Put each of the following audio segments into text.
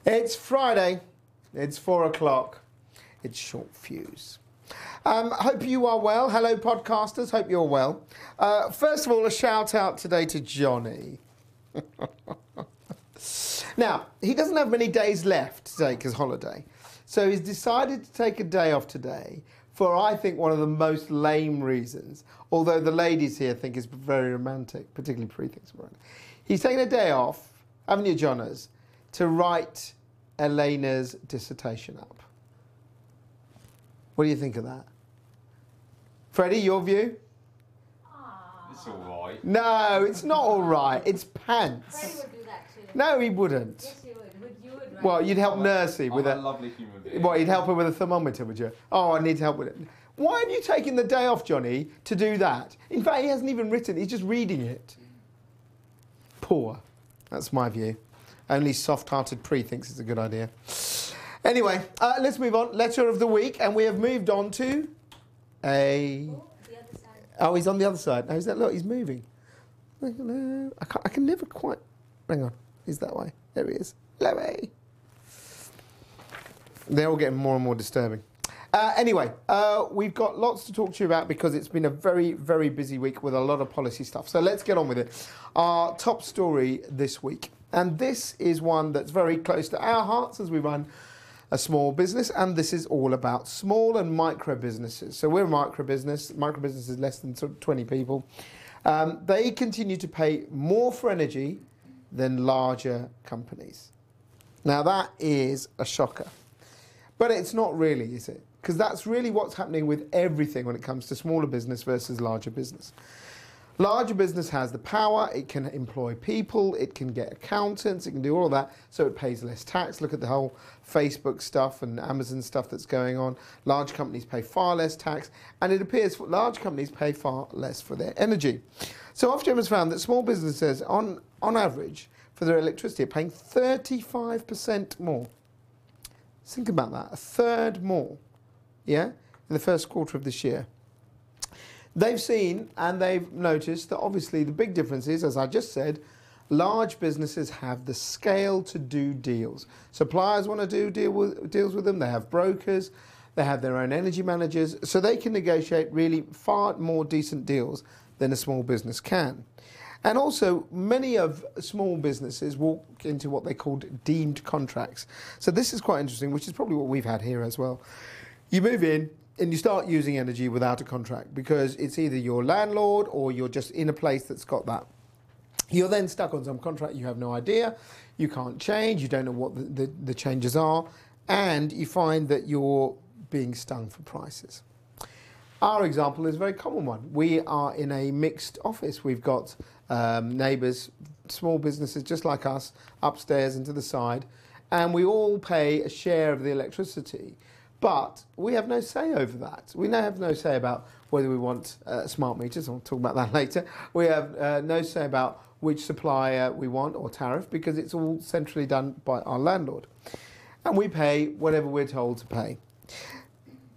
It's Friday. It's 4 o'clock. It's short fuse. Hope you are well. Hello, podcasters. Hope you're well. First of all, a shout out today to Johnny. Now, he doesn't have many days left to take his holiday. So he's decided to take a day off today for, I think, one of the most lame reasons. Although the ladies here think it's very romantic, particularly Pre thinks it's romantic. He's taking a day off, haven't you, Jonas, to write Elena's dissertation up. What do you think of that? Freddie, your view? It's all right. No, it's not all right. It's pants. Freddie would do that too. No, he wouldn't. Yes, he would. You would, right? Well, you'd help Nursey with I'm a a lovely human being. What, you'd help her with a thermometer, would you? Oh, I need help with it. Why have you taken the day off, Johnny, to do that? In fact, he hasn't even written. He's just reading it. Poor. That's my view. Only soft-hearted Pre thinks it's a good idea. Anyway, let's move on. Letter of the week, and we have moved on to a... Oh, the other side. Oh, he's on the other side. Oh, is that? Look, he's moving. Hello. I can never quite... Hang on. He's that way. There he is. Hello, hey. They're all getting more and more disturbing. Anyway, we've got lots to talk to you about because it's been a very, very busy week with a lot of policy stuff. So let's get on with it. Our top story this week. And this is one that's very close to our hearts as we run a small business. And this is all about small and micro businesses. So we're a micro business. Micro business is less than sort of 20 people. They continue to pay more for energy than larger companies. Now that is a shocker. But it's not really, is it? Because that's really what's happening with everything when it comes to smaller business versus larger business. Larger business has the power, it can employ people, it can get accountants, it can do all of that, so it pays less tax. Look at the whole Facebook stuff and Amazon stuff that's going on. Large companies pay far less tax, and it appears large companies pay far less for their energy. So Ofgem has found that small businesses, on average, for their electricity, are paying 35% more. Think about that, a third more, yeah, in the first quarter of this year. They've seen and they've noticed that obviously the big difference is, as I just said, large businesses have the scale to do deals. Suppliers want to do deals with them, they have brokers, they have their own energy managers, so they can negotiate really far more decent deals than a small business can. And also, many of small businesses walk into what they called deemed contracts. So this is quite interesting, which is probably what we've had here as well. You move in and you start using energy without a contract because it's either your landlord or you're just in a place that's got that. You're then stuck on some contract, you have no idea, you can't change, you don't know what the changes are, and you find that you're being stung for prices. Our example is a very common one. We are in a mixed office. We've got neighbours, small businesses just like us, upstairs and to the side, and we all pay a share of the electricity. But we have no say over that. We now have no say about whether we want smart meters. I'll talk about that later. We have no say about which supplier we want or tariff because it's all centrally done by our landlord. And we pay whatever we're told to pay.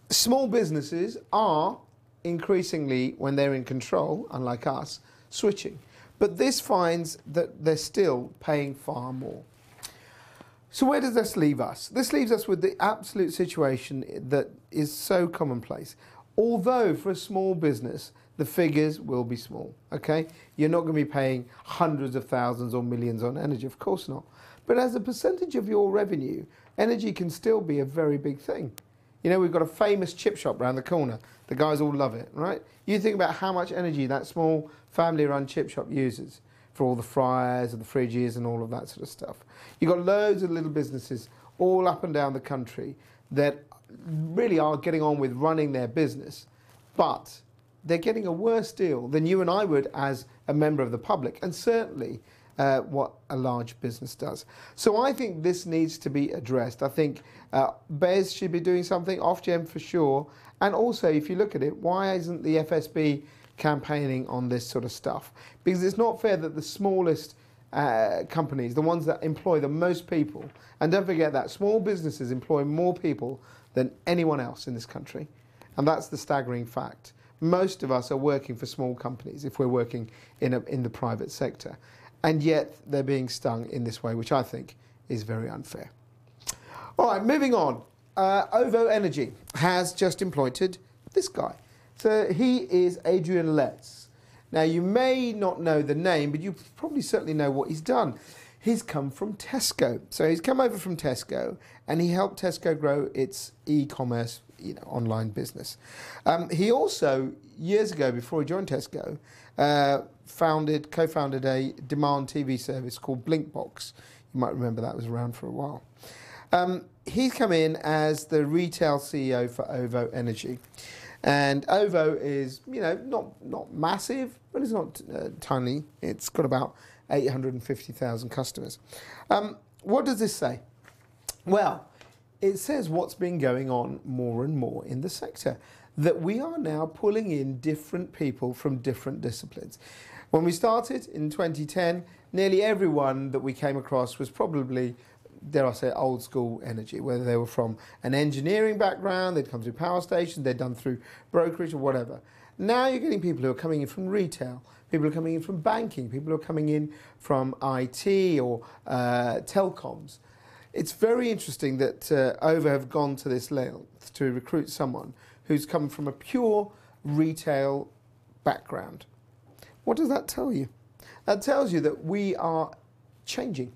Small businesses are increasingly, when they're in control, unlike us, switching. But this finds that they're still paying far more. So where does this leave us? This leaves us with the absolute situation that is so commonplace. Although for a small business, the figures will be small, okay? You're not going to be paying hundreds of thousands or millions on energy, of course not. But as a percentage of your revenue, energy can still be a very big thing. You know, we've got a famous chip shop around the corner. The guys all love it, right? You think about how much energy that small family-run chip shop uses for all the fryers and the fridges and all of that sort of stuff. You've got loads of little businesses all up and down the country that really are getting on with running their business, but they're getting a worse deal than you and I would as a member of the public, and certainly what a large business does. So I think this needs to be addressed. I think BES should be doing something, Ofgem for sure, and also if you look at it, why isn't the FSB campaigning on this sort of stuff? Because it's not fair that the smallest companies, the ones that employ the most people, and don't forget that small businesses employ more people than anyone else in this country, and that's the staggering fact. Most of us are working for small companies if we're working in the private sector, and yet they're being stung in this way, which I think is very unfair. All right, moving on. OVO Energy has just employed this guy. So he is Adrian Letts. Now, you may not know the name, but you probably certainly know what he's done. He's come from Tesco. So he's come over from Tesco, and he helped Tesco grow its e-commerce, online business. He also, years ago, before he joined Tesco, co-founded a demand TV service called Blinkbox. You might remember that was around for a while. He's come in as the retail CEO for OVO Energy. And OVO is, not massive, but it's not tiny. It's got about 850,000 customers. What does this say? Well, it says what's been going on more and more in the sector, that we are now pulling in different people from different disciplines. When we started in 2010, nearly everyone that we came across was probably, dare I say, old school energy, whether they were from an engineering background, they'd come through power stations, they'd done through brokerage or whatever. Now you're getting people who are coming in from retail, people who are coming in from banking, people who are coming in from IT or telecoms. It's very interesting that OVO have gone to this length to recruit someone who's come from a pure retail background. What does that tell you? That tells you that we are changing.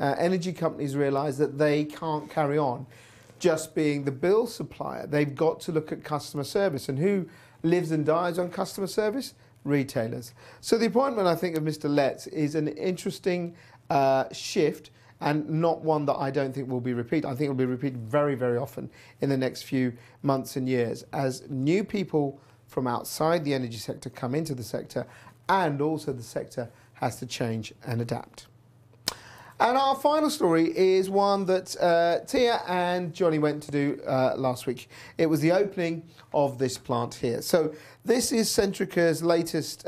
Energy companies realise that they can't carry on just being the bill supplier. They've got to look at customer service. And who lives and dies on customer service? Retailers. So the appointment, I think, of Mr. Letts is an interesting shift, and not one that I don't think will be repeated. I think it will be repeated very, very often in the next few months and years as new people from outside the energy sector come into the sector, and also the sector has to change and adapt. And our final story is one that Tia and Johnny went to do last week. It was the opening of this plant here. So this is Centrica's latest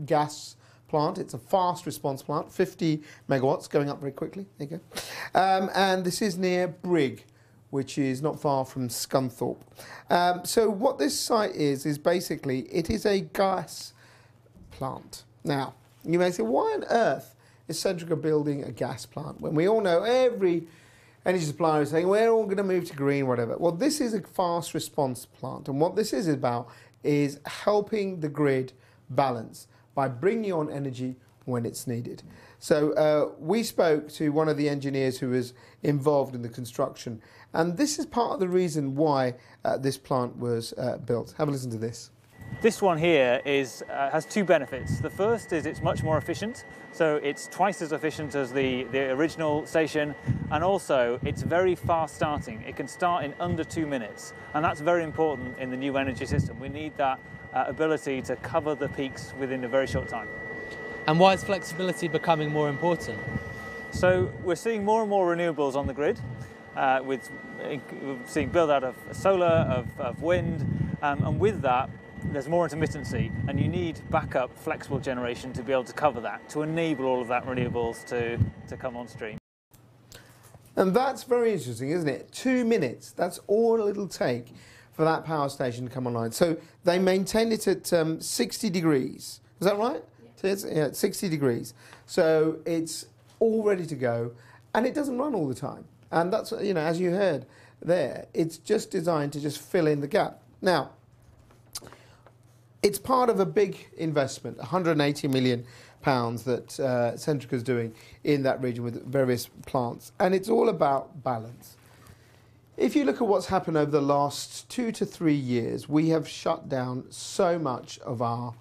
gas plant. It's a fast response plant, 50 megawatts, going up very quickly. There you go. And this is near Brigg, which is not far from Scunthorpe. So what this site is basically, it is a gas plant. Now, you may say, why on earth is Centrica building a gas plant when we all know every energy supplier is saying we're all going to move to green, whatever? Well, this is a fast response plant, and what this is about is helping the grid balance by bringing on energy when it's needed. So we spoke to one of the engineers who was involved in the construction, and this is part of the reason why this plant was built. Have a listen to this. This one here has two benefits. The first is it's much more efficient, so it's twice as efficient as the original station, and also it's very fast starting. It can start in under 2 minutes, and that's very important in the new energy system. We need that ability to cover the peaks within a very short time. And why is flexibility becoming more important? So we're seeing more and more renewables on the grid, we're seeing build out of solar, of wind, and with that there's more intermittency, and you need backup flexible generation to be able to cover that, to enable all of that renewables to come on stream. And that's very interesting, isn't it? 2 minutes, that's all it'll take for that power station to come online. So they maintain it at 60 degrees. Is that right? Yeah. Yeah, 60 degrees. So it's all ready to go, and it doesn't run all the time. And that's, as you heard there, it's just designed to just fill in the gap. Now, it's part of a big investment, £180 million that Centrica's doing in that region with various plants, and it's all about balance. If you look at what's happened over the last 2 to 3 years, we have shut down so much of our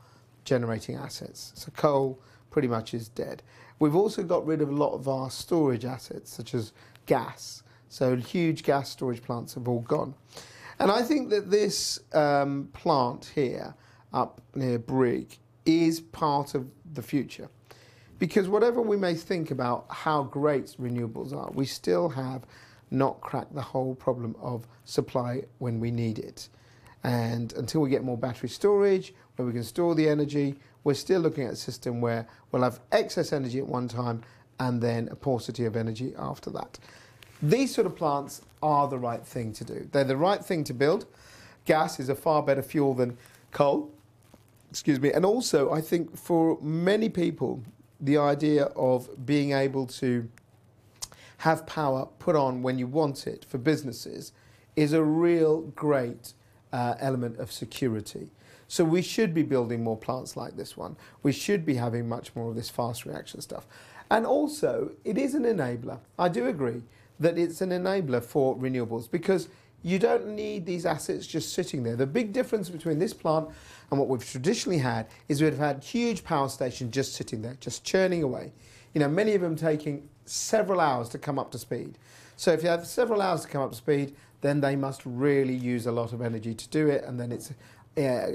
generating assets. So coal pretty much is dead. We've also got rid of a lot of our storage assets, such as gas. So huge gas storage plants have all gone. And I think that this plant here, up near Brigg, is part of the future. Because whatever we may think about how great renewables are, we still have not cracked the whole problem of supply when we need it. And until we get more battery storage, where we can store the energy, we're still looking at a system where we'll have excess energy at one time and then a paucity of energy after that. These sort of plants are the right thing to do. They're the right thing to build. Gas is a far better fuel than coal. Excuse me. And also, I think for many people, the idea of being able to have power put on when you want it for businesses is a real great element of security. So we should be building more plants like this one. We should be having much more of this fast reaction stuff. And also, it is an enabler. I do agree that it's an enabler for renewables because you don't need these assets just sitting there. The big difference between this plant and what we've traditionally had is we've had huge power stations just sitting there, just churning away. You know, many of them taking several hours to come up to speed. So if you have several hours to come up to speed, then they must really use a lot of energy to do it, and then it's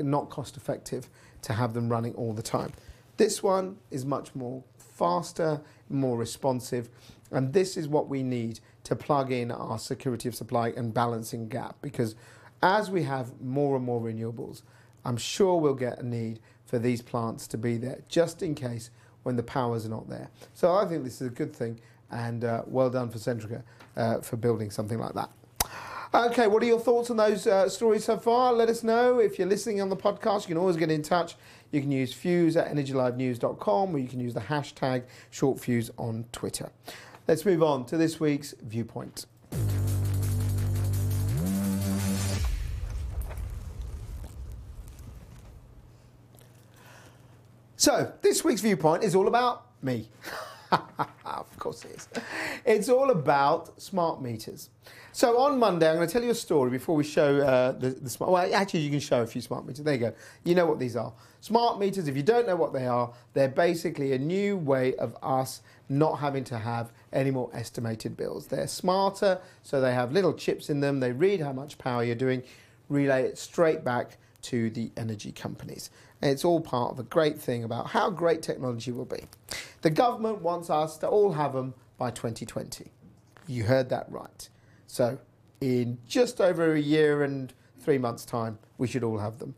not cost effective to have them running all the time. This one is much more faster, more responsive, and this is what we need to plug in our security of supply and balancing gap, because as we have more and more renewables, I'm sure we'll get a need for these plants to be there just in case when the powers are not there. So I think this is a good thing, and well done for Centrica for building something like that. Okay, what are your thoughts on those stories so far? Let us know. If you're listening on the podcast, you can always get in touch. You can use fuse@energylivenews.com, or you can use the hashtag #ShortFuse on Twitter. Let's move on to this week's Viewpoint. So, this week's Viewpoint is all about me. Of course it is. It's all about smart meters. So on Monday, I'm going to tell you a story before we show the smart... Well, actually, you can show a few smart meters. There you go. You know what these are. Smart meters, if you don't know what they are, they're basically a new way of us not having to have any more estimated bills. They're smarter, so they have little chips in them. They read how much power you're doing, relay it straight back to the energy companies. And it's all part of a great thing about how great technology will be. The government wants us to all have them by 2020. You heard that right. So in just over a year and 3 months' time, we should all have them.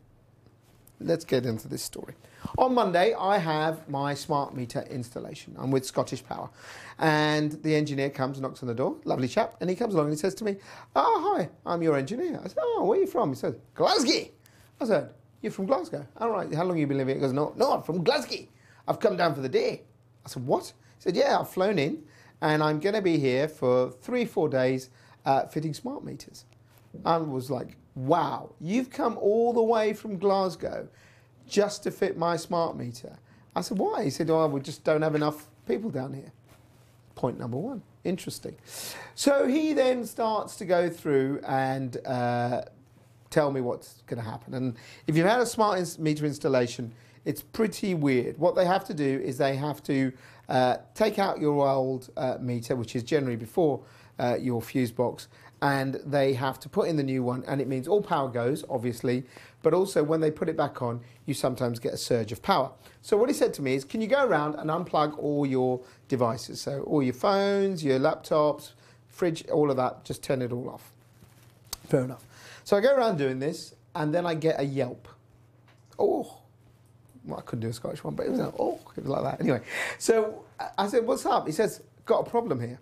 Let's get into this story. On Monday, I have my smart meter installation. I'm with Scottish Power. And the engineer comes and knocks on the door, lovely chap, and he comes along and he says to me, "Oh, hi, I'm your engineer." I said, "Oh, where are you from?" He said, "Glasgow." I said, "You're from Glasgow?" "All right, how long have you been living?" He goes, No, I'm from Glasgow. I've come down for the day." I said, "What?" He said, "Yeah, I've flown in and I'm going to be here for 3-4 days fitting smart meters." I was like, wow, you've come all the way from Glasgow just to fit my smart meter. I said, "Why?" He said, "Oh, we just don't have enough people down here." Point number one. Interesting. So he then starts to go through and tell me what's going to happen. And if you've had a smart meter installation, it's pretty weird. What they have to do is they have to take out your old meter, which is generally before your fuse box, and they have to put in the new one, and it means all power goes, obviously, but also when they put it back on, you sometimes get a surge of power. So what he said to me is, can you go around and unplug all your devices? So all your phones, your laptops, fridge, all of that, just turn it all off. Fair enough. So I go around doing this, and then I get a yelp. Oh. Well, I couldn't do a Scottish one, but it was like, oh, it was like that. Anyway, so I said, "What's up?" He says, "Got a problem here."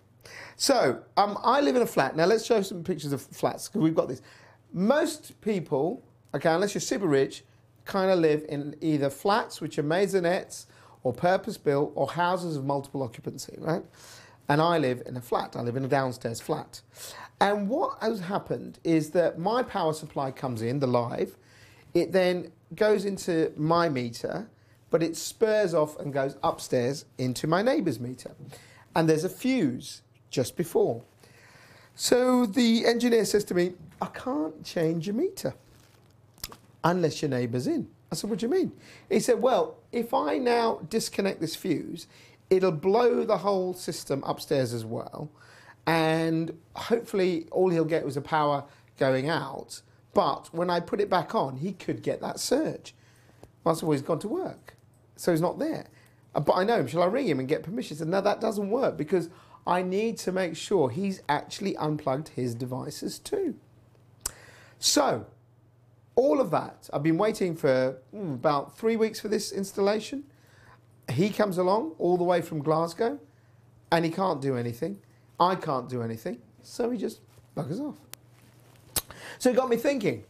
So I live in a flat. Now, let's show some pictures of flats, because we've got this. Most people, okay, unless you're super rich, kind of live in either flats, which are maisonettes, or purpose-built, or houses of multiple occupancy, right? And I live in a flat. I live in a downstairs flat. And what has happened is that my power supply comes in, the live. It then goes into my meter, but it spurs off and goes upstairs into my neighbour's meter. And there's a fuse just before. So the engineer says to me, "I can't change your meter unless your neighbour's in." I said, "What do you mean?" He said, "Well, if I now disconnect this fuse, it'll blow the whole system upstairs as well. And hopefully all he'll get was a power going out. But when I put it back on, he could get that surge." Well, he's gone to work, so he's not there. But I know him. Shall I ring him and get permission? He said, "No, that doesn't work, because I need to make sure he's actually unplugged his devices too." So, all of that, I've been waiting for about 3 weeks for this installation. He comes along all the way from Glasgow, and he can't do anything. I can't do anything, so he just buggers off. So it got me thinking,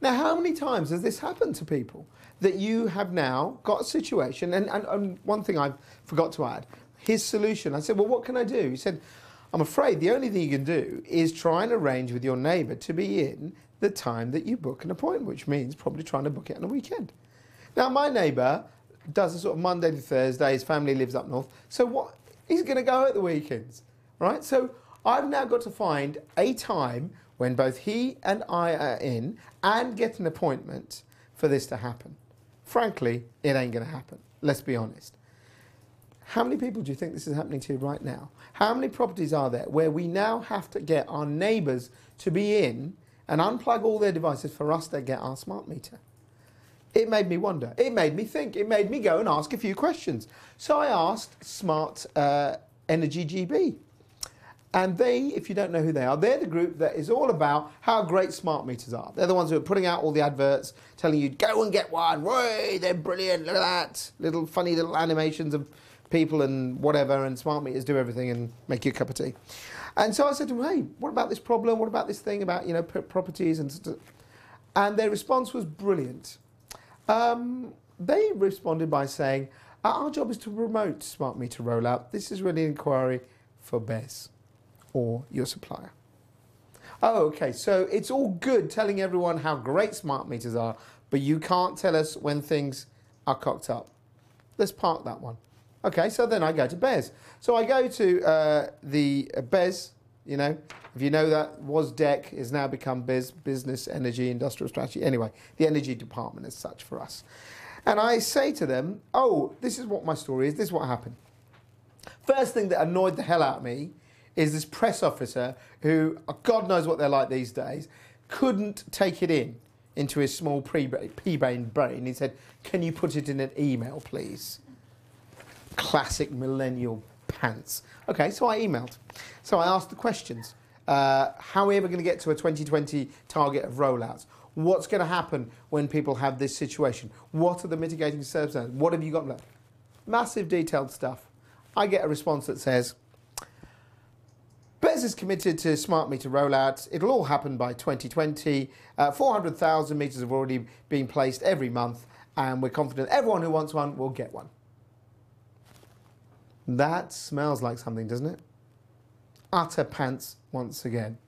now how many times has this happened to people? That you have now got a situation, and one thing I forgot to add, his solution, I said, "Well, what can I do?" He said, I'm afraid the only thing you can do is try and arrange with your neighbour to be in the time that you book an appointment, which means probably trying to book it on a weekend. Now, my neighbour does a sort of Monday to Thursday. His family lives up north. So what? He's going to go at the weekends, right? So I've now got to find a time when both he and I are in and get an appointment for this to happen. Frankly, it ain't going to happen. Let's be honest. How many people do you think this is happening to right now? How many properties are there where we now have to get our neighbours to be in and unplug all their devices for us to get our smart meter? It made me wonder. It made me think. It made me go and ask a few questions. So I asked Smart Energy GB. And they, if you don't know who they are, they're the group that is all about how great smart meters are. They're the ones who are putting out all the adverts, telling you, go and get one. Way, they're brilliant. Look at that. Little funny little animations of people and whatever, and smart meters do everything and make you a cup of tea. And so I said to them, hey, what about this problem? What about this thing about, you know, properties and stuff? And their response was brilliant. They responded by saying, our job is to promote smart meter rollout. This is really an inquiry for BES or your supplier. Oh, okay, so it's all good telling everyone how great smart meters are, but you can't tell us when things are cocked up. Let's park that one. Okay, so then I go to BES. So I go to the BES, you know, if you know that was DEC, is now become BES, Business, Energy, Industrial Strategy. Anyway, the energy department as such for us. And I say to them, oh, this is what my story is, this is what happened. First thing that annoyed the hell out of me is this press officer who, God knows what they're like these days, couldn't take it into his small pea-brain brain. He said, can you put it in an email, please? Classic millennial pants. Okay, so I emailed. So I asked the questions. How are we ever going to get to a 2020 target of rollouts? What's going to happen when people have this situation? What are the mitigating circumstances? What have you got left? Massive detailed stuff. I get a response that says, BES is committed to smart meter rollouts. It'll all happen by 2020. 400,000 meters have already been placed every month, and we're confident everyone who wants one will get one. That smells like something, doesn't it? Utter pants once again.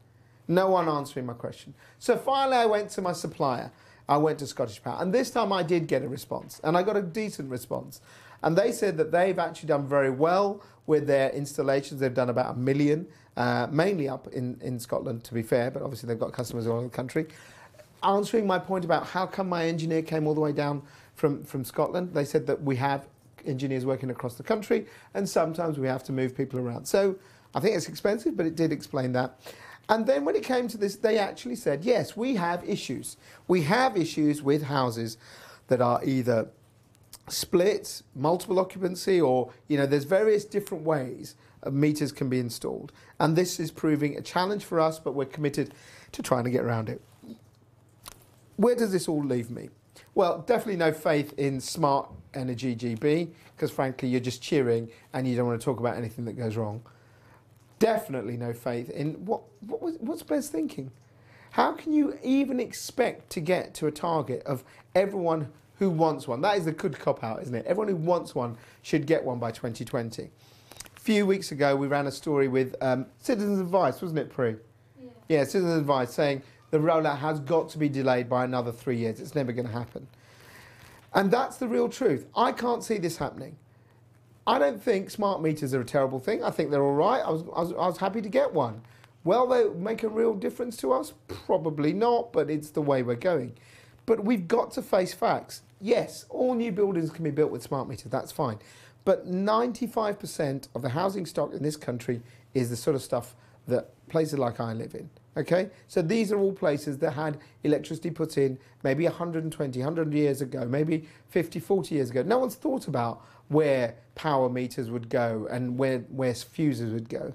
No one answering my question. So finally I went to my supplier. I went to Scottish Power, and this time I did get a response, and I got a decent response. And they said that they've actually done very well with their installations. They've done about 1 million, mainly up in Scotland, to be fair, but obviously they've got customers all over the country. Answering my point about how come my engineer came all the way down from Scotland, they said that we have engineers working across the country, and sometimes we have to move people around. So I think it's expensive, but it did explain that. And then when it came to this, they actually said, yes, we have issues. We have issues with houses that are either split, multiple occupancy, or, you know, there's various different ways meters can be installed. And this is proving a challenge for us, but we're committed to trying to get around it. Where does this all leave me? Well, definitely no faith in Smart Energy GB, because frankly, you're just cheering and you don't want to talk about anything that goes wrong. Definitely no faith in what's BES thinking? How can you even expect to get to a target of everyone who wants one? That is a good cop-out, isn't it? Everyone who wants one should get one by 2020. A few weeks ago, we ran a story with Citizens Advice, wasn't it, Prue? Yeah, Citizens Advice saying the rollout has got to be delayed by another 3 years. It's never going to happen. And that's the real truth. I can't see this happening. I don't think smart meters are a terrible thing. I think they're all right. I was happy to get one. Will they make a real difference to us? Probably not, but it's the way we're going. But we've got to face facts. Yes, all new buildings can be built with smart meters, that's fine. But 95% of the housing stock in this country is the sort of stuff that places like I live in. Okay, so these are all places that had electricity put in maybe 120, 100 years ago, maybe 50, 40 years ago. No one's thought about where power meters would go and where fuses would go.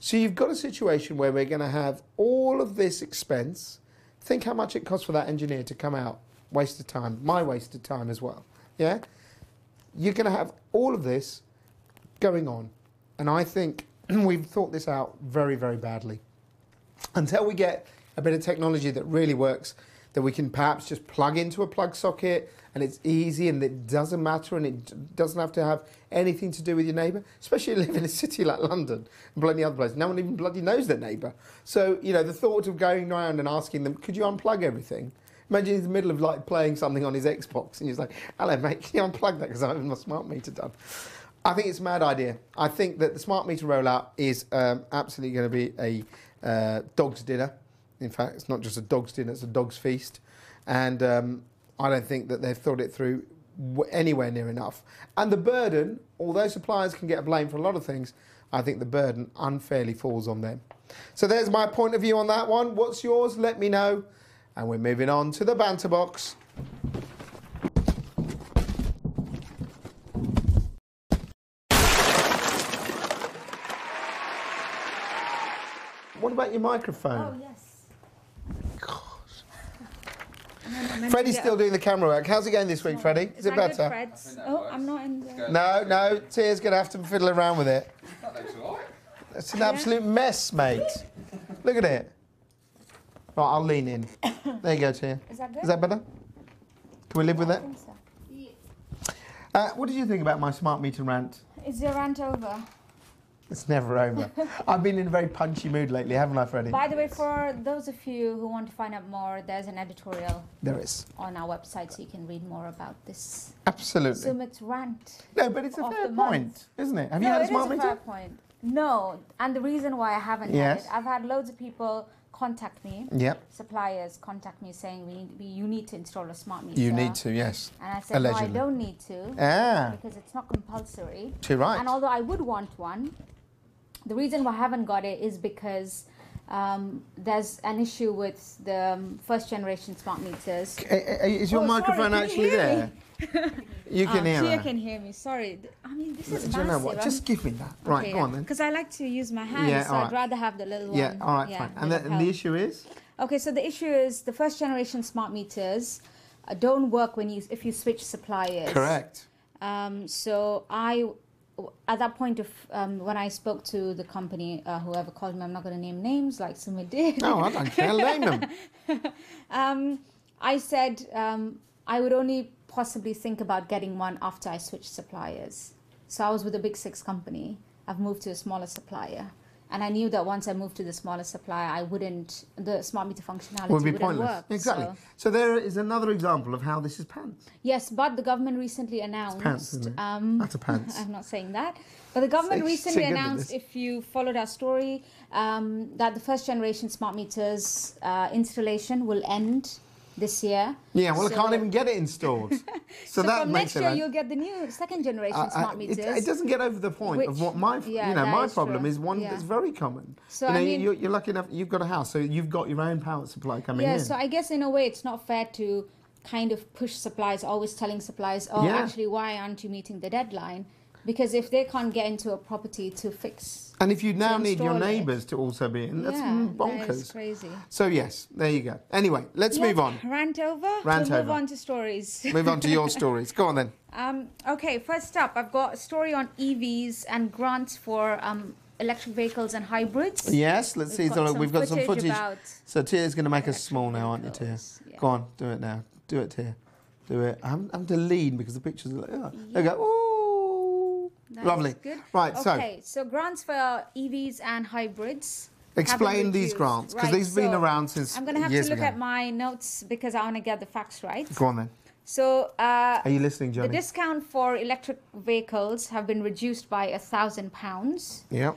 So you've got a situation where we're going to have all of this expense. Think how much it costs for that engineer to come out. Waste of time, my waste of time as well. Yeah, you're going to have all of this going on. And I think we've thought this out very, very badly. Until we get a bit of technology that really works, that we can perhaps just plug into a plug socket and it's easy and it doesn't matter and it doesn't have to have anything to do with your neighbour, especially if you live in a city like London and bloody other places. No one even bloody knows their neighbour. So, you know, the thought of going around and asking them, could you unplug everything? Imagine he's in the middle of like playing something on his Xbox and he's like, hello mate, can you unplug that because I haven't my smart meter done. I think it's a mad idea. I think that the smart meter rollout is absolutely going to be a dog's dinner. In fact, it's not just a dog's dinner, it's a dog's feast. And I don't think that they've thought it through anywhere near enough. And the burden, although suppliers can get blamed for a lot of things, I think the burden unfairly falls on them. So there's my point of view on that one. What's yours? Let me know. And we're moving on to the banter box. What about your microphone? Oh, yes. Freddie's still doing the camera work. How's it going this week, Freddie? Is it better? Oh, I'm not in there. No, Tia's going to have to fiddle around with it. That looks alright. It's an absolute mess, mate. Look at it. Right, I'll lean in. There you go, Tia. Is that good? Is that better? Can we live with I it? think so. What did you think about my smart meter rant? Is your rant over? It's never over. I've been in a very punchy mood lately, haven't I, Freddie? By the way, for those of you who want to find out more, there's an editorial There is. on our website so you can read more about this. Absolutely. Sumit's rant. No, but it's a of fair the point, month. isn't it? Have you No, had a it smart is a meter? fair point. No, and the reason why I haven't Yes. had it, I've had loads of people contact me, Yep. suppliers contact me saying you need to install a smart meter. You need to, yes. And I said, Allegedly. no, I don't need to Ah, because it's not compulsory. too right. And although I would want one, the reason why I haven't got it is because there's an issue with the first generation smart meters. Is your Oh, sorry, microphone can you actually hear there? You can hear Tia her. can hear me. Sorry. I mean, this is Do you massive. know what? Just give me that. Right, go on then. Because I like to use my hands, Yeah, so all I'd right. rather have the little one. Yeah, all right, fine. And with and the issue is? Okay, so the issue is the first generation smart meters don't work if you switch suppliers. Correct. So at that point of when I spoke to the company, whoever called me, I'm not going to name names like Sumit did. No, I don't care. Name them. I said I would only possibly think about getting one after I switched suppliers. So I was with a big six company. I've moved to a smaller supplier. And I knew that once I moved to the smaller supplier, the smart meter functionality Would be wouldn't pointless. work. Exactly. So, So there is another example of how this is pants. yes, but the government recently announced. Pants, isn't it? That's a pants. I'm not saying that. But the government Say- recently say good with announced, this. if you followed our story, that the first generation smart meters installation will end this year. Yeah, well, I So- can't even get it installed. So, So that from makes next year, it. you'll get the new second generation smart meters. It doesn't get over the point of which- what my, yeah, my that is problem true. is one Yeah. that's very common. So, you know, I mean- you're lucky enough, you've got a house, so you've got your own power supply coming Yeah, in. so I guess in a way it's not fair to kind of push suppliers, always telling suppliers, oh, Yeah. actually, why aren't you meeting the deadline? Because if they can't get into a property to fix, And if you now to need your install it. neighbours to also be in, that's yeah, that is bonkers. crazy. So yes, there you go. Anyway, let's move on. Rant over. Rant we'll over. move on to stories. Move on to your stories. Go on then. Okay, first up, I've got a story on EVs and grants for electric vehicles and hybrids. Yes, let's see. So we've got some footage. about So Tia's going to make us electric small now, aren't you, Tia? vehicles, yeah. Go on, do it now. Do it, Tia. Do it. I'm to lean because the pictures are like, oh. There you go. Ooh. That Lovely. is good. Right, so Okay, so grants for EVs and hybrids. explain have been these reduced. grants because Right, these have been so around since I'm going to have years to look ago. at my notes because I want to get the facts right. Go on then. So Are you listening, the Johnny? discount for electric vehicles have been reduced by £1,000. Yep.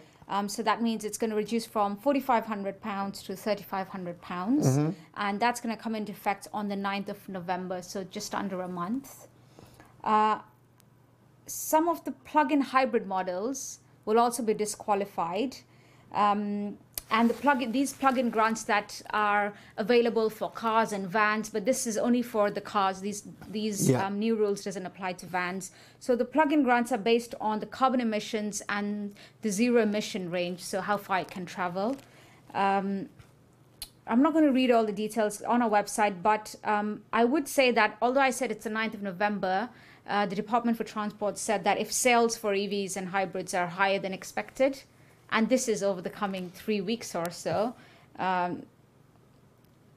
So that means it's going to reduce from £4,500 to £3,500. Mm-hmm. And that's going to come into effect on the 9th of November, so just under a month. Some of the plug-in hybrid models will also be disqualified. And these plug-in grants that are available for cars and vans, but this is only for the cars. These Yeah. new rules doesn't apply to vans. So the plug-in grants are based on the carbon emissions and the zero emission range, so how far it can travel. I'm not going to read all the details on our website, but I would say that although I said it's the 9th of November, the Department for Transport said that if sales for EVs and hybrids are higher than expected, and this is over the coming 3 weeks or so,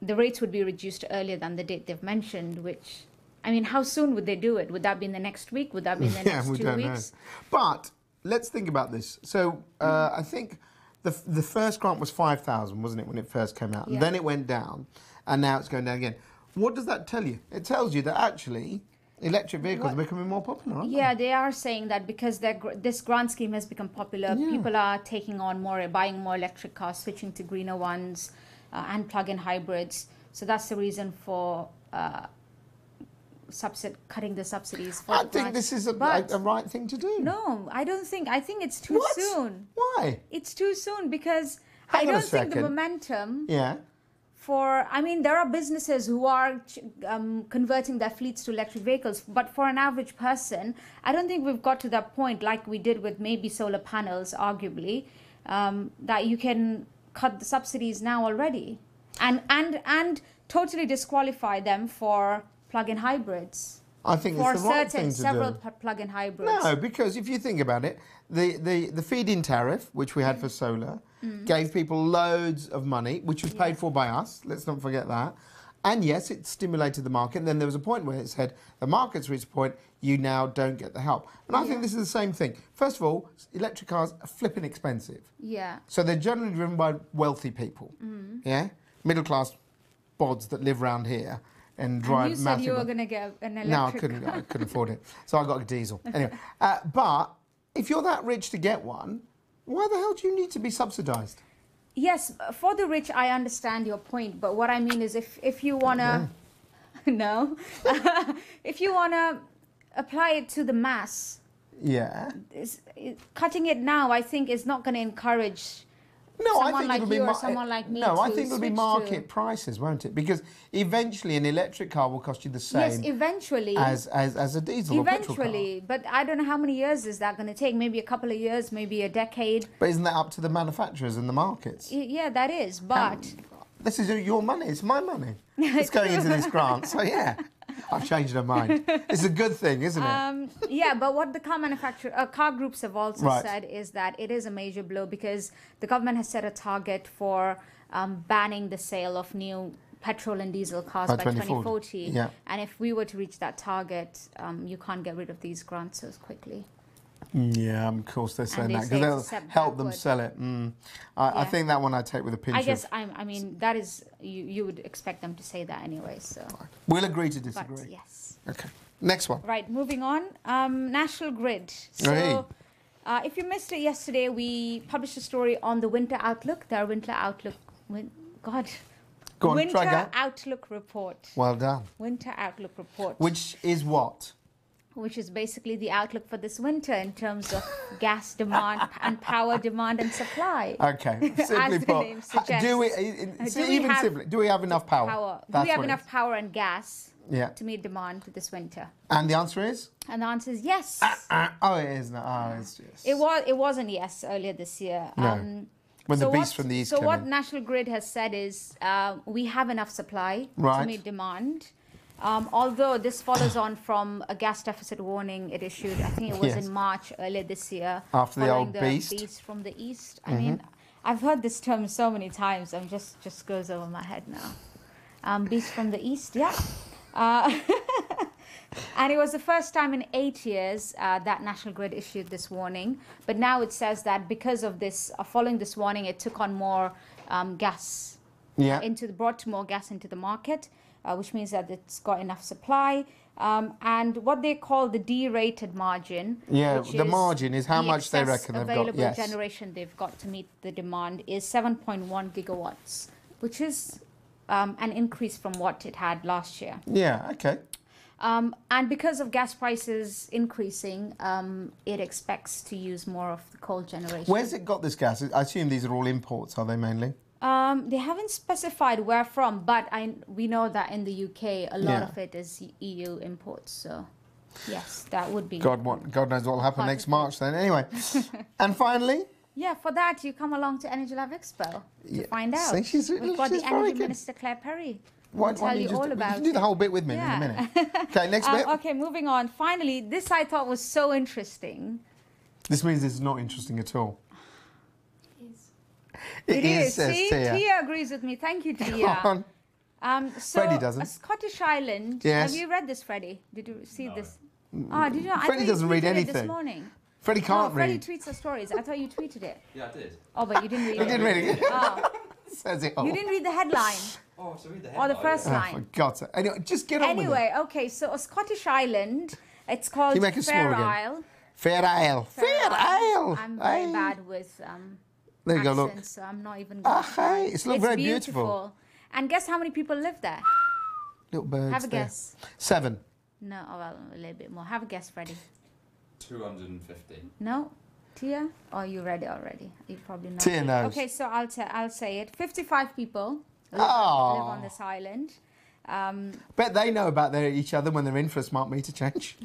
the rates would be reduced earlier than the date they've mentioned, which, I mean, how soon would they do it? Would that be in the next week? Would that be in the next we 2 don't weeks? know. But let's think about this. So I think the first grant was 5,000, wasn't it, when it first came out? Yeah. And then it went down, and now it's going down again. What does that tell you? It tells you that actually electric vehicles are becoming more popular, aren't Yeah, they are saying that because this grant scheme has become popular, Yeah. people are taking on more, buying more electric cars, switching to greener ones, and plug-in hybrids. So that's the reason for cutting the subsidies. For I the think grants. this is a But right thing to do. no, I don't think. I think it's too What? soon. Why? It's too soon because Hang I on a don't think the second. momentum Yeah. I mean, there are businesses who are converting their fleets to electric vehicles, but for an average person, I don't think we've got to that point like we did with maybe solar panels, arguably, that you can cut the subsidies now already and totally disqualify them for plug-in hybrids. I think For it's the right thing to several do. plug-in hybrids. No, because if you think about it, the feed-in tariff, which we had for solar, gave people loads of money, which was paid for by us. Let's not forget that. And yes, it stimulated the market. And then there was a point where it said the market's reached a point you now don't get the help. And I think this is the same thing. First of all, electric cars are flipping expensive. Yeah. So they're generally driven by wealthy people. Yeah, middle class bods that live around here and drive. And you said massive. you were going to get an electric No, I couldn't afford it. So I got a diesel. Anyway, but if you're that rich to get one, why the hell do you need to be subsidised? Yes, for the rich, I understand your point. But what I mean is if you want to, no, if you want to apply it to the mass, Yeah. cutting it now, I think, is not going to encourage No, I someone think like it'll be you or someone like me No, I to think it'll be switch market to- prices, won't it? Because eventually an electric car will cost you the Yes, same eventually. as a diesel or petrol car. Eventually, but I don't know how many years is that going to take. Maybe a couple of years, maybe a decade. But isn't that up to the manufacturers and the markets? Yeah, that is. But This is your money. It's my money. It's going into this grant. So yeah, I've changed my mind. It's a good thing, isn't it? yeah, but what the car groups have also Right. said is that it is a major blow because the government has set a target for banning the sale of new petrol and diesel cars By by 2040. 2040. Yeah. And if we were to reach that target, you can't get rid of these grants so quickly. Yeah, of course they're saying they that say because it's a they'll step help them backward. sell it. I Yeah. think that one I take with a pinch I guess of. I mean that is you would expect them to say that anyway. So, We'll agree to but disagree. yes. Okay. Next one. Right, moving on. National Grid. Hey. So, if you missed it yesterday, we published a story on the Winter Outlook. Their Winter Outlook. Go on, Winter try again. Outlook report. Well done. Winter Outlook report. Which is what? Which is basically the outlook for this winter in terms of gas demand and power demand and supply. Okay. Simply As the put, name suggests. do we Do we have enough power? Do That's we have what it enough is. power and gas Yeah. to meet demand this winter? And the answer is? And the answer is yes. Oh, it is not. Oh, it's just. It wasn't yes earlier this year. No. When the beast from the east So came what in. National Grid has said is we have enough supply Right. to meet demand. Although this follows on from a gas deficit warning it issued, I think it was Yes. in March earlier this year. After the following old the beast. from the east. I mean, I've heard this term so many times, and just goes over my head now. Beast from the east, yeah. And it was the first time in 8 years that National Grid issued this warning. But now it says that because of this, following this warning, it took on more gas Yeah. brought more gas into the market, which means that it's got enough supply. And what they call the D-rated margin. Yeah, which the margin is how the much they excess reckon they've got, available yes. generation they've got to meet the demand is 7.1 gigawatts, which is an increase from what it had last year. Yeah, okay. And because of gas prices increasing, it expects to use more of the coal generation. Where's it got this gas? I assume these are all imports, are they mainly? They haven't specified where from, but we know that in the UK, a lot Yeah. of it is EU imports. So, yes, that would be. God knows what will happen Part next of it. March then. Anyway. And finally? Yeah, for that, you come along to Energy Lab Expo to find out. See, she's We've got very the Energy good. Minister, Claire Perry. Why We'll tell don't you just, all you about can do the it. whole bit with me Yeah. in a minute. Okay, next bit. Okay, moving on. Finally, this I thought was so interesting. This means it's not interesting at all. It is. says See, Tia. Tia agrees with me. Thank you, Come Tia. on. So Freddie a doesn't. Scottish island. Yes. Have you read this, Freddie? Did you see No. this? Oh, did you not? I Freddie thought you doesn't read tweeted it anything. this morning. Freddie No, can't Freddie read. tweets the stories. I thought you tweeted it. Yeah, I did. Oh, but you didn't read He it. didn't read it. Oh, Says it all. you didn't read the headline Oh, so read the or headline. the first Oh, for line. God's sake. Anyway, just get on with it. Anyway, okay, so a Scottish island. It's called you make it small Fair again? Isle. Fair Isle. Fair Isle. I'm very Aye. bad with There you go, look. accents, so I'm not even. Ah, gonna try. hey, it's look very beautiful. And guess how many people live there? Little birds Have a there. guess. 7. No, oh, well, a little bit more. Have a guess, Freddie. 250. No, Tia? Oh, you read it already. You probably know. Tia knows. Okay, so I'll say it. 55 people live Oh. on this island. Bet they know about each other when they're in for a smart meter change.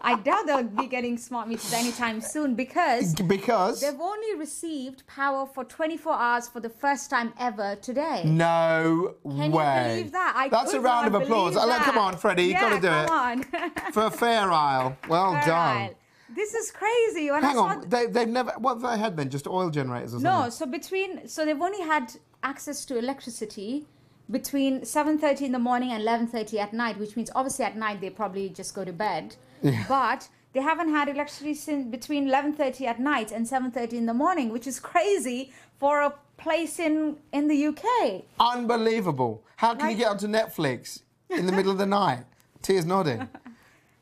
I doubt they'll be getting smart meters anytime soon because Because they've only received power for 24 hours for the first time ever today. no Can way. you believe that? That's a could round of not applause. believe Come that. on, Freddie, you got to do it Come on. for Fair Isle. Well Fair done. Isle. This is crazy. When I Hang saw on, they've never. What have they had then? Just oil generators or No, something? so they've only had access to electricity between 7:30 in the morning and 11:30 at night, which means obviously at night they probably just go to bed. Yeah. But they haven't had electricity since between 11:30 at night and 7:30 in the morning, which is crazy for a place in the UK. Unbelievable. How can you Like- get onto Netflix in the middle of the night? Tears nodding.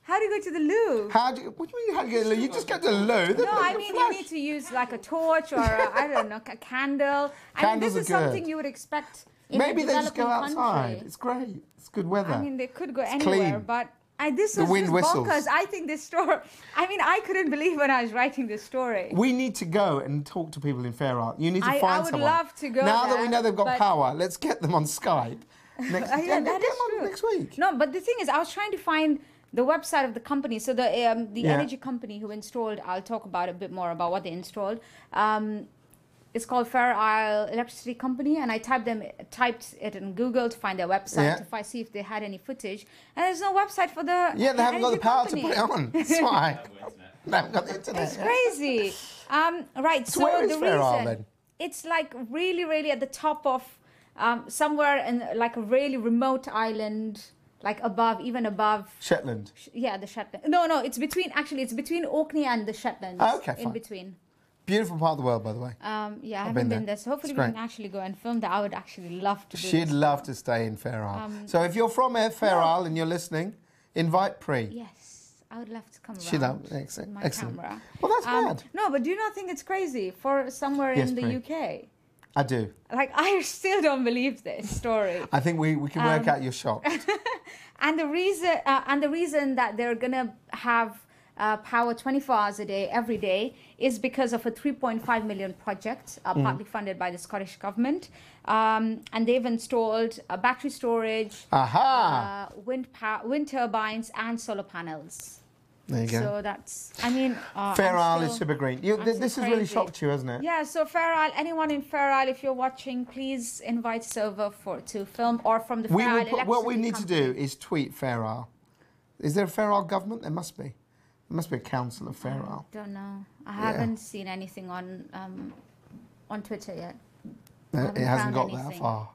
How do you go to the loo? What do you mean? How do you get to the loo? You just get to the loo. No, I mean you need to use like a torch or I don't know, a candle. I mean, Candles this is are good. something you would expect in Maybe a they just go developing outside. country. It's great. It's good weather. I mean, they could go It's anywhere, clean. but this The was wind just whistles. bonkers. I think this story. I mean, I couldn't believe when I was writing this story. We need to go and talk to people in Fair Isle. You need to I find would someone. love to go Now that we there, know they've got but- power, let's get them on Skype. Next, Yeah, get that them is on true. next week. No, but the thing is, I was trying to find the website of the company. So the Yeah. energy company who installed. I'll talk about a bit more about what they installed. It's called Fair Isle Electricity Company, and I typed it in Google to find their website Yeah. see if they had any footage. And there's no website for the Yeah, they haven't got the energy power company. to put it on. That's why. No internet. They haven't got the internet. It's crazy. Right. So So where is the Fair Isle, reason then? it's like really, really at the top of somewhere in like a really remote island, like even above. Shetland. Yeah, the Shetland. No, it's between Orkney and the Shetlands. Okay, in fine. between. Beautiful part of the world, by the way. Yeah, I I've haven't been been there. there. So hopefully It's we great. can actually go and film that. I would actually love to do She'd this. love to stay in Fair Isle. So if you're from Fair Isle and you're listening, invite Pri. Yes, I would love to come around. She'd love. with Excellent. my Excellent. camera. Well, that's bad. No, but do you not think it's crazy for somewhere Yes, in the Pri. UK? I do. Like, I still don't believe this story. I think we can work out you're shocked. And the reason that they're gonna have power 24 hours a day, every day, is because of a 3.5 million project, partly funded by the Scottish government, and they've installed battery storage, Aha! wind turbines, and solar panels. There you go. So that's, I mean, Fair I'm Isle still- is super green. I'm This still has really crazy. shocked you, hasn't it? Yeah, so Fair Isle, anyone in Fair Isle, if you're watching, please invite us over to film, or from the Fair We Isle will put, what we Electricity need Company. to do is tweet Fair Isle. Is there a Fair Isle government? There must be. There must be a council of Fair Isle. Don't know. I Yeah. haven't seen anything on Twitter yet. It hasn't found got that anything. far.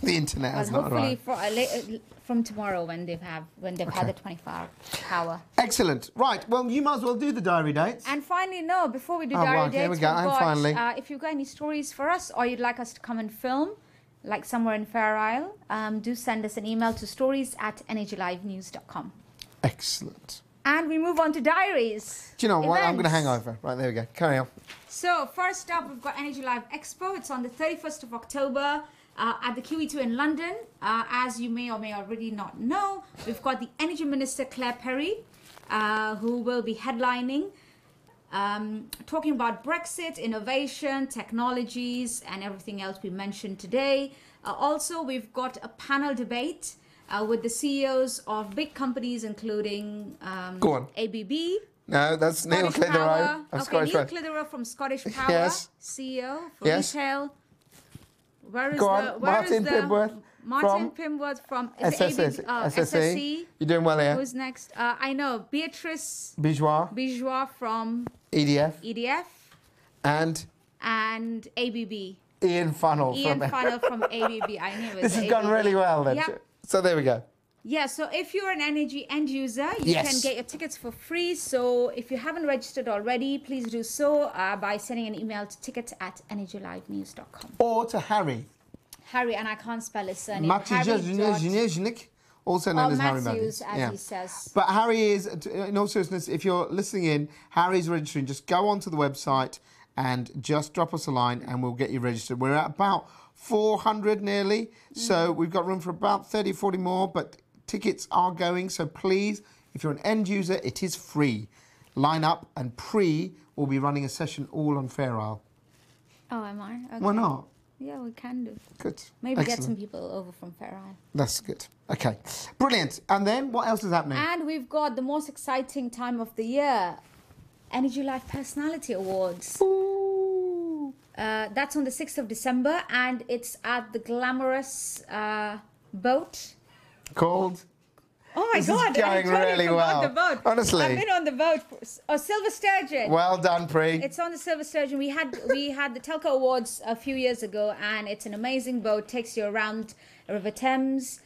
The internet But has not hopefully arrived. from tomorrow when they've had the 24-hour power. Excellent. Right. Well, you might as well do the diary dates. And finally, before we do Oh, diary right, here dates, we go. we've And got, finally. if you've got any stories for us or you'd like us to come and film, like somewhere in Fair Isle, do send us an email to stories@energylivenews.com. Excellent. And we move on to diaries. Do you know what? I'm going to hang Events. over. Right, there we go. Carry on. So first up, we've got Energy Live Expo. It's on the 31st of October at the QE2 in London. As you may or may already not know, we've got the Energy Minister Claire Perry, who will be headlining, talking about Brexit, innovation, technologies, and everything else we mentioned today. Also, we've got a panel debate with the CEOs of big companies, including Go on. ABB. No, that's Neil Scottish Clitheroe Power. of Okay, Scottish Neil Power. Clitheroe from Scottish Power, Yes. CEO for Yes. retail. Where is Go on, where Martin is Pibworth Martin from Pibworth from is it SSE. SSE. You're doing well here. Who's next? I know Beatrice Bijois, Bijois from EDF, EDF and and ABB. Ian Funnell Ian from Funnell from ABB. I knew it was This has ABB. gone really well then. Yep. So there we go. Yeah, so if you're an energy end user, you Yes. can get your tickets for free. So if you haven't registered already, please do so by sending an email to tickets@energylivenews.com. Or to Harry. Harry, and I can't spell his surname. Matijaznik, also known as Harry Matthews, Matthews. as he says. But Harry is, in all seriousness, if you're listening in, Harry's registering. Just go onto the website and just drop us a line and we'll get you registered. We're at about 400 nearly. So we've got room for about 30, 40 more, but tickets are going. So please, if you're an end user, it is free. Line up, and we'll be running a session all on Fair Isle. Oh, am I? Okay. Why not? Yeah, we can do. Good. Maybe get Excellent. some people over from Fair Isle. That's good. Okay. Brilliant. And then what else is happening? And we've got the most exciting time of the year, Energy Life Personality Awards. Ooh. That's on the 6th of December, and it's at the glamorous boat. Called? Oh my This is God! I going totally really forgot well. the boat. Honestly. I've been on the boat. Silver Sturgeon. Well done, Pri. It's on the Silver Sturgeon. We had the Telco Awards a few years ago, and it's an amazing boat. Takes you around River Thames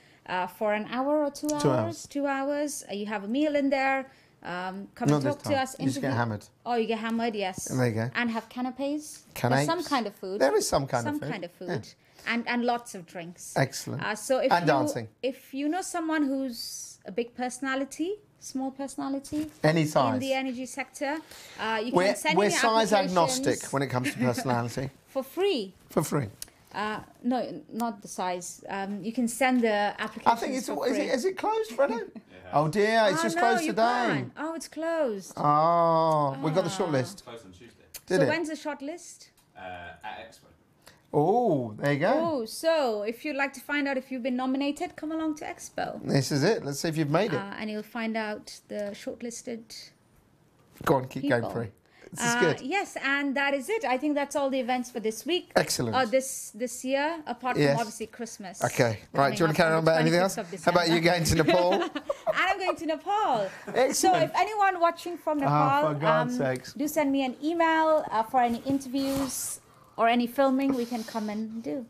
for an hour or 2 hours. 2 hours. 2 hours. You have a meal in there. Come Not and this talk to time. us. You just get interview- hammered. Oh, you get hammered, yes. There you go. And have canapes. Canapes. There's some kind of food. There is some kind of Some food. kind of food. And lots of drinks. Excellent. So if And you, dancing. If you know someone who's a big personality, small personality, Any size. in the energy sector, you can We're, send we're in size applications agnostic when it comes to personality. for free. For free. No, not the size. You can send the application. I think it's... Is it closed, Fredo? Oh, dear. It's just no, closed you today. can't. Oh, it's closed. Oh, we got the short list. Close on Tuesday. Did So it? when's the short list? At Expo. Oh, there you go. Oh, so if you'd like to find out if you've been nominated, come along to Expo. This is it. Let's see if you've made it. And you'll find out the shortlisted Go on, keep going, people. Pri. This is good. Yes, and that is it. I think that's all the events for this week. Excellent. This year, apart Yes. from obviously Christmas. Okay, right. Do you want to coming carry up on about the anything else? 26th of How about you December. going to Nepal? And I'm going to Nepal. So Excellent. if anyone watching from Nepal, for God's sakes. do send me an email for any interviews or any filming we can come and do.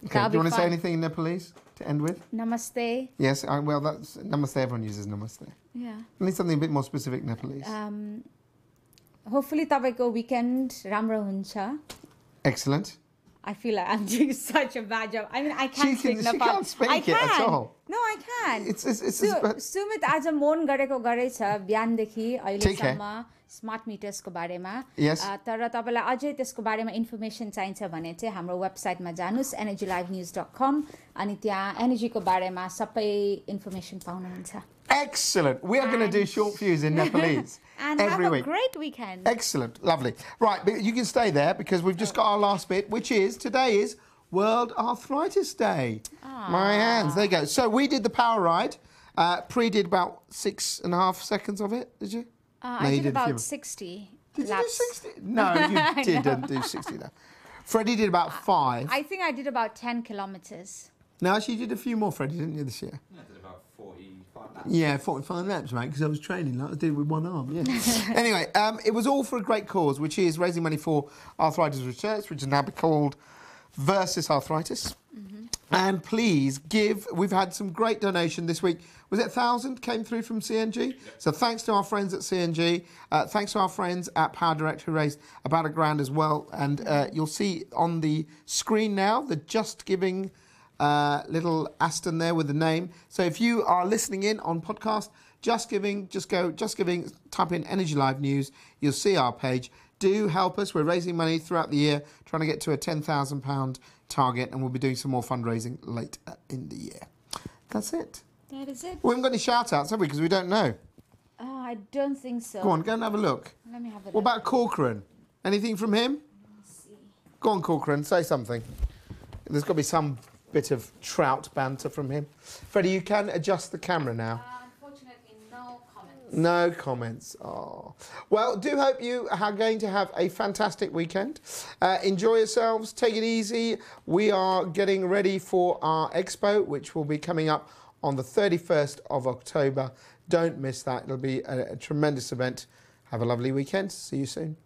Okay, That'll do you be want to say fun. anything in Nepalese to end with? Namaste. Yes, well, that's namaste. Everyone uses namaste. Yeah. I need something a bit more specific Nepalese. Hopefully तपाईँको weekend राम्रो हुन्छ. Excellent. I feel like I'm doing such a bad job. I mean, I can't She speak Nepal. can't speak I it can. at all. No, I can. It's Sumit आज मोन गरेको गरेछ बिहानदेखि ठिक है। अहिलेसम्म स्मार्ट मिटर्सको बारेमा Yes. तर तपाईँलाई अझै त्यसको बारेमा इन्फर्मेसन चाहिन्छ भने चाहिँ हाम्रो वेबसाइटमा जानुस् energylivenews.com अनि त्यहाँ एनर्जीको बारेमा सबै इन्फर्मेसन पाउनुहुन्छ. Excellent. We are going to do short views in Nepalese And every have week. a great weekend. Excellent. Lovely. Right, but you can stay there because we've just got our last bit, which is today is World Arthritis Day. My hands. There you go. So we did the power ride. Pri did about 6.5 seconds of it, did you? I you did did a few. about 60 Did you laps. do 60? No, you didn't do 60 though. Freddie did about 5. I think I did about 10 kilometers. No, actually, you did a few more, Freddie, didn't you, this year? Yeah, I did about 45 laps. Yeah, 45 laps, mate, because I was training like I did with one arm, yeah. Anyway, it was all for a great cause, which is raising money for arthritis research, which is now called Versus Arthritis. And please give, we've had some great donation this week. Was it 1,000 came through from CNG? So thanks to our friends at CNG. Thanks to our friends at Power Direct who raised about £1,000 as well. And you'll see on the screen now the Just Giving little Aston there with the name. So if you are listening in on podcast, Just Giving, just go Just Giving, type in Energy Live News. You'll see our page. Do help us. We're raising money throughout the year, trying to get to a £10,000 target, and we'll be doing some more fundraising later in the year. That's it. That is it. We haven't got any shout-outs, have we? Because we don't know. I don't think so. Go on, go and have a look. Let me have a look. What about Corcoran? Anything from him? Go on, Corcoran, say something. There's got to be some bit of trout banter from him. Freddie, you can adjust the camera now. Unfortunately, no comments. No comments. Oh. Well, do hope you are going to have a fantastic weekend. Enjoy yourselves. Take it easy. We are getting ready for our expo, which will be coming up on the 31st of October. Don't miss that. It'll be a tremendous event. Have a lovely weekend. See you soon.